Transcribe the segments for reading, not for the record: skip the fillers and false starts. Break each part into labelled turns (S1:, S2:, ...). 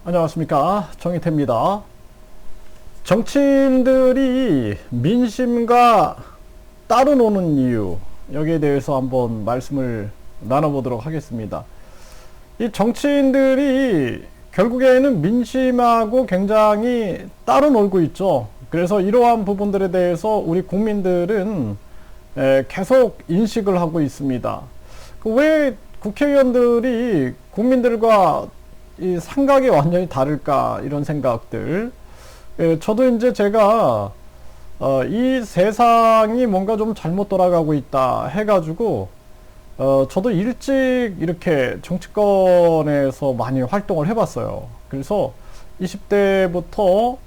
S1: 안녕하십니까, 정희태입니다. 정치인들이 민심과 따로 노는 이유, 여기에 대해서 한번 말씀을 나눠보도록 하겠습니다. 이 정치인들이 결국에는 민심하고 굉장히 따로 놀고 있죠. 그래서 이러한 부분들에 대해서 우리 국민들은 계속 인식을 하고 있습니다. 왜 국회의원들이 국민들과 이 생각이 완전히 다를까, 이런 생각들. 저도 이제 제가 이 세상이 뭔가 좀 잘못 돌아가고 있다 해가지고 저도 일찍 이렇게 정치권에서 많이 활동을 해봤어요. 그래서 20대부터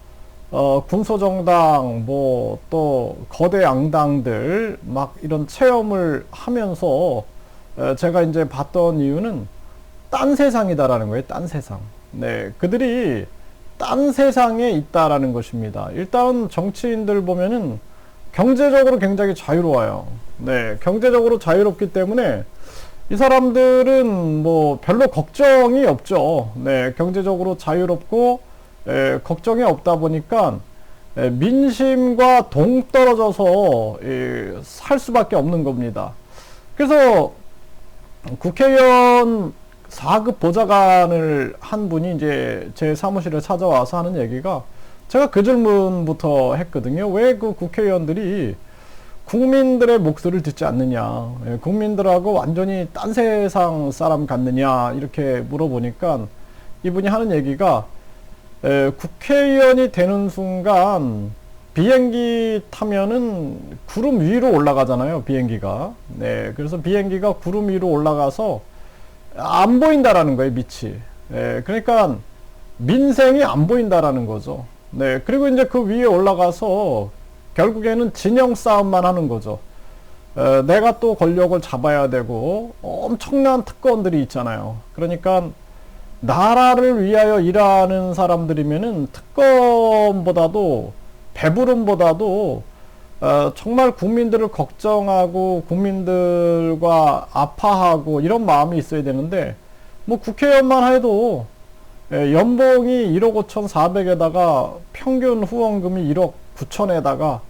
S1: 군소정당, 뭐 또 거대 양당들 막 이런 체험을 하면서 제가 이제 봤던 이유는 딴 세상이다라는 거예요. 딴 세상. 네, 그들이 딴 세상에 있다라는 것입니다. 일단 정치인들 보면은 경제적으로 굉장히 자유로워요. 네, 경제적으로 자유롭기 때문에 이 사람들은 뭐 별로 걱정이 없죠. 네, 경제적으로 자유롭고 걱정이 없다 보니까 민심과 동떨어져서 살 수밖에 없는 겁니다. 그래서 국회의원 4급 보좌관을 한 분이 이제 제 사무실에 찾아와서 하는 얘기가, 제가 그 질문부터 했거든요. 왜 그 국회의원들이 국민들의 목소리를 듣지 않느냐, 국민들하고 완전히 딴 세상 사람 같느냐, 이렇게 물어보니까 이분이 하는 얘기가, 국회의원이 되는 순간 비행기 타면은 구름 위로 올라가잖아요, 비행기가. 네, 그래서 비행기가 구름 위로 올라가서 안 보인다라는 거예요, 밑이. 네, 그러니까 민생이 안 보인다라는 거죠. 네, 그리고 이제 그 위에 올라가서 결국에는 진영 싸움만 하는 거죠. 내가 또 권력을 잡아야 되고 엄청난 특권들이 있잖아요. 그러니까 나라를 위하여 일하는 사람들이면은 특권보다도, 배부름보다도 정말 국민들을 걱정하고 국민들과 아파하고 이런 마음이 있어야 되는데, 뭐 국회의원만 해도 연봉이 1억 5,400에다가 평균 후원금이 1억 9천에다가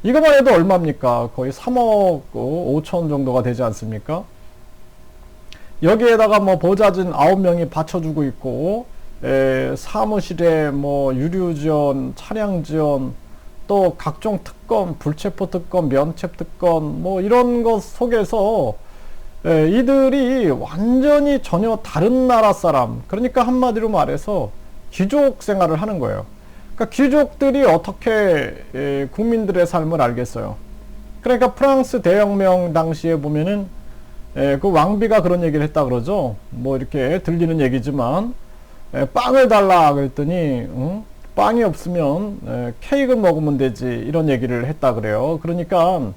S1: 이것만 해도 얼마입니까? 거의 3억 5천 정도가 되지 않습니까? 여기에다가 뭐 보좌진 9명이 받쳐주고 있고, 사무실에 뭐 유류 지원, 차량 지원, 또 각종 특권, 불체포 특권, 면책 특권, 뭐 이런 것 속에서 이들이 완전히 전혀 다른 나라 사람, 그러니까 한마디로 말해서 귀족 생활을 하는 거예요. 그러니까 귀족들이 어떻게 국민들의 삶을 알겠어요. 그러니까 프랑스 대혁명 당시에 보면은 그 왕비가 그런 얘기를 했다 그러죠. 뭐 이렇게 들리는 얘기지만, 빵을 달라 그랬더니 빵이 없으면 케이크를 먹으면 되지, 이런 얘기를 했다 그래요. 그러니까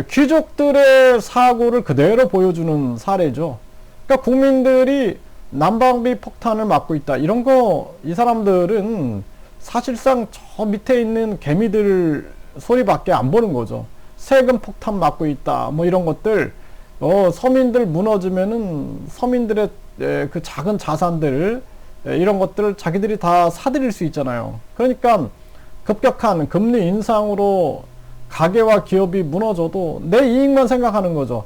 S1: 귀족들의 사고를 그대로 보여주는 사례죠. 그러니까 국민들이 난방비 폭탄을 맞고 있다, 이런 거 이 사람들은 사실상 저 밑에 있는 개미들 소리밖에 안 보는 거죠. 세금 폭탄 맞고 있다, 뭐 이런 것들, 서민들 무너지면은 서민들의 그 작은 자산들, 이런 것들을 자기들이 다 사들일 수 있잖아요. 그러니까 급격한 금리 인상으로 가게와 기업이 무너져도 내 이익만 생각하는 거죠.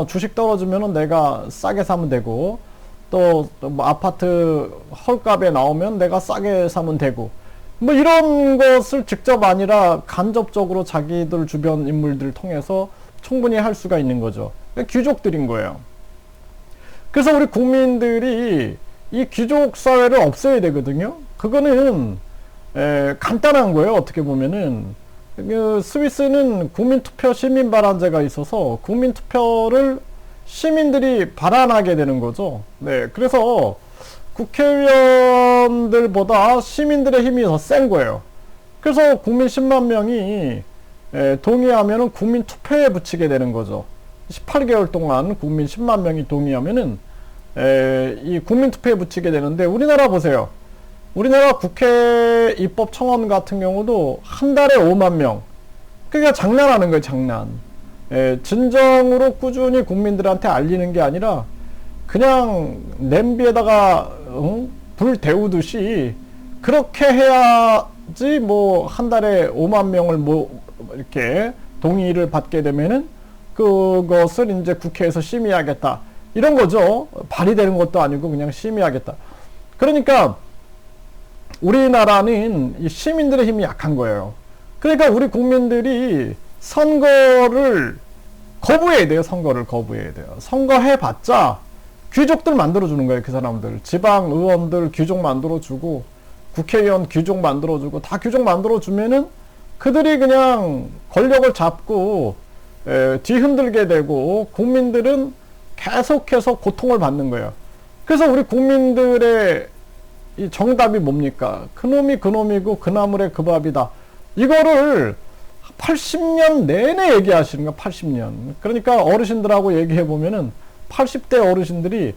S1: 주식 떨어지면은 내가 싸게 사면 되고, 또 뭐 아파트 헐값에 나오면 내가 싸게 사면 되고, 뭐 이런 것을 직접 아니라 간접적으로 자기들 주변 인물들을 통해서 충분히 할 수가 있는 거죠. 귀족들인 거예요. 그래서 우리 국민들이 이 귀족 사회를 없애야 되거든요. 그거는 간단한 거예요. 어떻게 보면은 스위스는 국민투표 시민발안제가 있어서 국민투표를 시민들이 발안하게 되는 거죠. 네, 그래서 국회의원들보다 시민들의 힘이 더 센 거예요. 그래서 국민 10만 명이 동의하면은 국민투표에 붙이게 되는 거죠. 18개월 동안 국민 10만 명이 동의하면은 이 국민투표에 붙이게 되는데, 우리나라 보세요. 우리나라 국회 입법청원 같은 경우도 한 달에 5만 명. 그러니까 장난하는 거예요, 장난. 진정으로 꾸준히 국민들한테 알리는 게 아니라 그냥 냄비에다가 불 데우듯이 그렇게 해야지 뭐 한 달에 5만 명을 뭐 이렇게 동의를 받게 되면은 그것을 이제 국회에서 심의하겠다. 이런 거죠. 발의되는 것도 아니고 그냥 심의하겠다. 그러니까 우리나라는 이 시민들의 힘이 약한 거예요. 그러니까 우리 국민들이 선거를 거부해야 돼요. 선거를 거부해야 돼요. 선거해봤자 귀족들 만들어주는 거예요. 그 사람들. 지방 의원들 귀족 만들어주고 국회의원 귀족 만들어주고 다 귀족 만들어주면은 그들이 그냥 권력을 잡고 뒤흔들게 되고 국민들은 계속해서 고통을 받는 거예요. 그래서 우리 국민들의 이 정답이 뭡니까? 그놈이 그놈이고 그나물의 그 밥이다. 이거를 80년 내내 얘기하시는 거야. 80년. 그러니까 어르신들하고 얘기해보면은 80대 어르신들이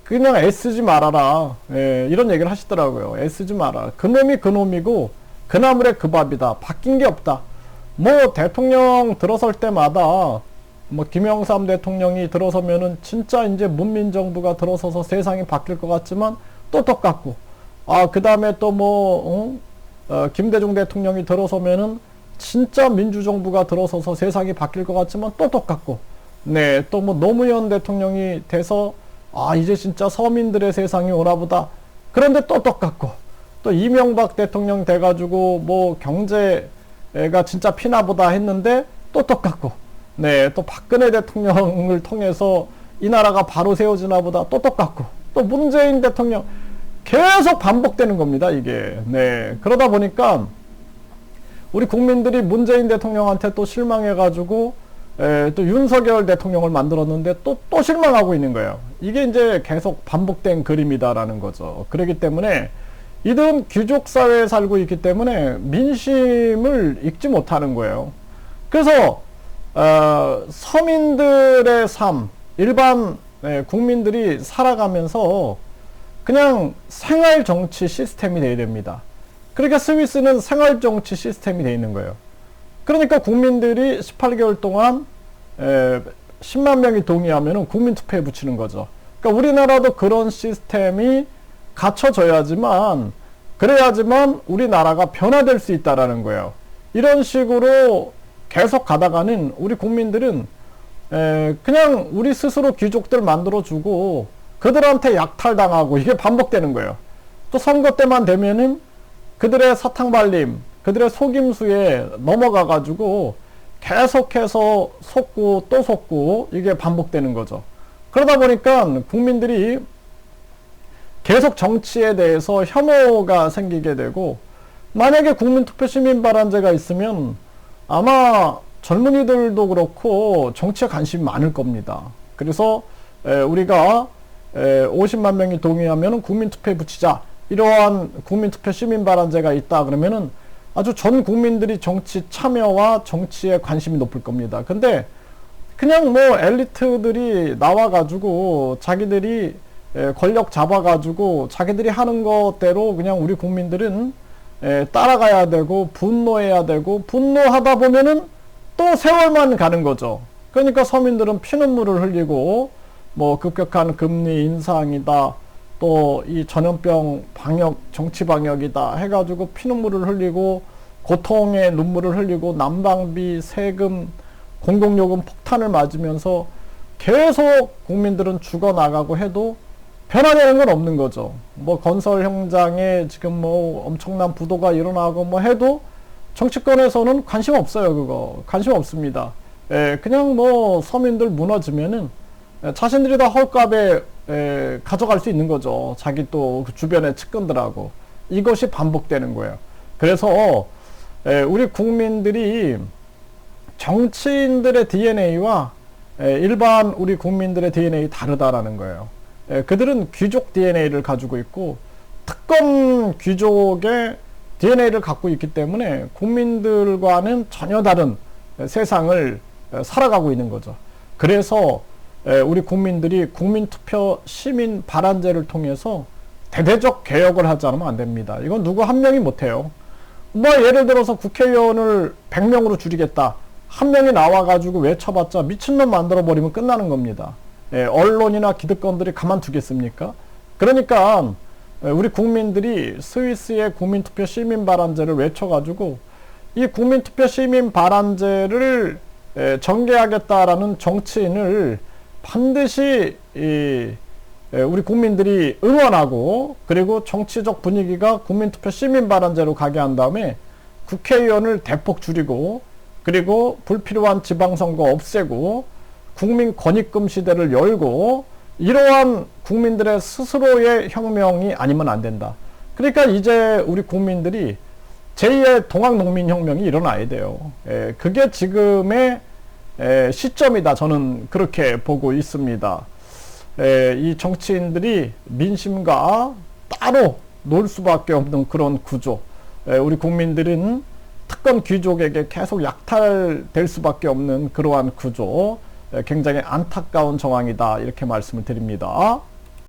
S1: 그냥 애쓰지 말아라. 이런 얘기를 하시더라고요. 애쓰지 마라. 그놈이 그놈이고 그나물의 그 밥이다. 바뀐 게 없다. 뭐 대통령 들어설 때마다 뭐 김영삼 대통령이 들어서면은 진짜 이제 문민정부가 들어서서 세상이 바뀔 것 같지만 또 똑같고, 그 다음에 또 뭐 김대중 대통령이 들어서면은 진짜 민주정부가 들어서서 세상이 바뀔 것 같지만 또 똑같고, 네, 또 뭐 노무현 대통령이 돼서 이제 진짜 서민들의 세상이 오나보다. 그런데 또 똑같고, 또 이명박 대통령 돼가지고 뭐 경제가 진짜 피나보다 했는데 또 똑같고, 네, 또 박근혜 대통령을 통해서 이 나라가 바로 세워지나 보다 또 똑같고, 또 문재인 대통령 계속 반복되는 겁니다, 이게. 네, 그러다 보니까 우리 국민들이 문재인 대통령한테 또 실망해가지고 또 윤석열 대통령을 만들었는데 또 실망하고 있는 거예요. 이게 이제 계속 반복된 그림이다라는 거죠. 그렇기 때문에 이들은 귀족 사회에 살고 있기 때문에 민심을 읽지 못하는 거예요. 그래서 서민들의 삶, 일반 국민들이 살아가면서 그냥 생활 정치 시스템이 돼야 됩니다. 그러니까 스위스는 생활 정치 시스템이 되어 있는 거예요. 그러니까 국민들이 18개월 동안 10만 명이 동의하면 국민투표에 붙이는 거죠. 그러니까 우리나라도 그런 시스템이 갖춰져야지만, 그래야지만 우리나라가 변화될 수 있다라는 거예요. 이런 식으로 계속 가다가는 우리 국민들은 그냥 우리 스스로 귀족들 만들어주고 그들한테 약탈당하고 이게 반복되는 거예요. 또 선거 때만 되면은 그들의 사탕발림, 그들의 속임수에 넘어가가지고 계속해서 속고 또 속고 이게 반복되는 거죠. 그러다 보니까 국민들이 계속 정치에 대해서 혐오가 생기게 되고, 만약에 국민투표 시민발언제가 있으면 아마 젊은이들도 그렇고 정치에 관심이 많을 겁니다. 그래서 우리가 50만 명이 동의하면 국민투표에 붙이자, 이러한 국민투표 시민발언제가 있다 그러면은 아주 전 국민들이 정치 참여와 정치에 관심이 높을 겁니다. 근데 그냥 뭐 엘리트들이 나와가지고 자기들이 권력 잡아가지고 자기들이 하는 것대로 그냥 우리 국민들은 따라가야 되고 분노해야 되고, 분노하다 보면은 또 세월만 가는 거죠. 그러니까 서민들은 피눈물을 흘리고 뭐 급격한 금리 인상이다, 또 이 전염병 방역, 정치 방역이다 해가지고 피눈물을 흘리고 고통의 눈물을 흘리고 난방비, 세금, 공공요금 폭탄을 맞으면서 계속 국민들은 죽어나가고 해도 변화되는 건 없는 거죠. 뭐 건설 현장에 지금 뭐 엄청난 부도가 일어나고 뭐 해도 정치권에서는 관심 없어요. 그거 관심 없습니다. 그냥 뭐 서민들 무너지면은 자신들이 다 헐값에 가져갈 수 있는 거죠. 자기 또 그 주변의 측근들하고. 이것이 반복되는 거예요. 그래서 우리 국민들이 정치인들의 DNA와 일반 우리 국민들의 DNA 다르다라는 거예요. 그들은 귀족 DNA를 가지고 있고 특권 귀족의 DNA를 갖고 있기 때문에 국민들과는 전혀 다른 세상을 살아가고 있는 거죠. 그래서 우리 국민들이 국민투표 시민 발언제를 통해서 대대적 개혁을 하지 않으면 안 됩니다. 이건 누구 한 명이 못해요. 뭐 예를 들어서 국회의원을 100명으로 줄이겠다. 한 명이 나와가지고 외쳐봤자 미친놈 만들어버리면 끝나는 겁니다. 언론이나 기득권들이 가만두겠습니까? 그러니까 우리 국민들이 스위스의 국민투표 시민발안제를 외쳐가지고 이 국민투표 시민발안제를 전개하겠다라는 정치인을 반드시 우리 국민들이 응원하고, 그리고 정치적 분위기가 국민투표 시민발안제로 가게 한 다음에 국회의원을 대폭 줄이고, 그리고 불필요한 지방선거 없애고 국민 권익금 시대를 열고, 이러한 국민들의 스스로의 혁명이 아니면 안 된다. 그러니까 이제 우리 국민들이 제2의 동학농민혁명이 일어나야 돼요. 그게 지금의 시점이다. 저는 그렇게 보고 있습니다. 이 정치인들이 민심과 따로 놀 수밖에 없는 그런 구조. 우리 국민들은 특권 귀족에게 계속 약탈될 수밖에 없는 그러한 구조. 굉장히 안타까운 정황이다. 이렇게 말씀을 드립니다.